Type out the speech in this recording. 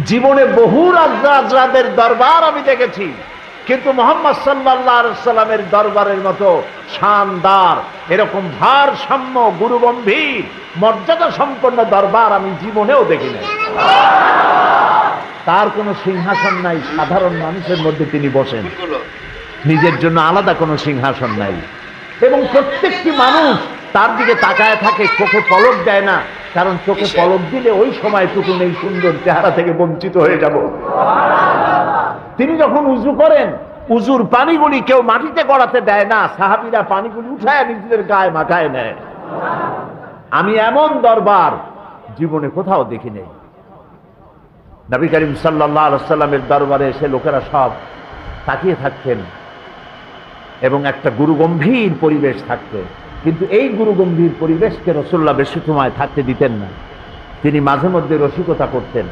জীবনে বহু রাজরাজদের দরবার আমি দেখেছি, কিন্তু মুহাম্মদ সাল্লাল্লাহু আলাইহি সাল্লামের দরবারের মতো শানদার, এরকম ভারসাম্য, গুরুগম্ভীর, মর্যাদা সম্পন্ন দরবার আমি জীবনেও দেখি নাই। তার কোনো সিংহাসন নাই, সাধারণ মানুষের মধ্যে তিনি বসেন, নিজের জন্য আলাদা কোনো সিংহাসন নাই। এবং প্রত্যেকটি মানুষ তার দিকে তাকায় থাকে, চোখে পলক দেয় না, কারণ চোখে পলক দিলে ওই সময়টুকু এই সুন্দর চেহারা থেকে বঞ্চিত হয়ে যাব। তিনি যখন উযু করেন, উযুর পানিগুলি কেউ মাটিতে গড়াতে দেয় না, সাহাবীরা পানিগুলি উঠায় নিজেদের গায়ে মাখায় নেয়। আমি এমন দরবার জীবনে কোথাও দেখি নাই। নবী করিম সাল্লাল্লাহু আলাইহি ওয়াসাল্লামের দরবারে এসে লোকেরা সব তাকিয়ে থাকতেন এবং একটা গুরুগম্ভীর পরিবেশ থাকত। কিন্তু এই গুরুগম্ভীর পরিবেশকে রাসূলুল্লাহ বেশি সময় থাকতে দিতেন না। তিনি মাঝে মধ্যে রসিকতা করতেন।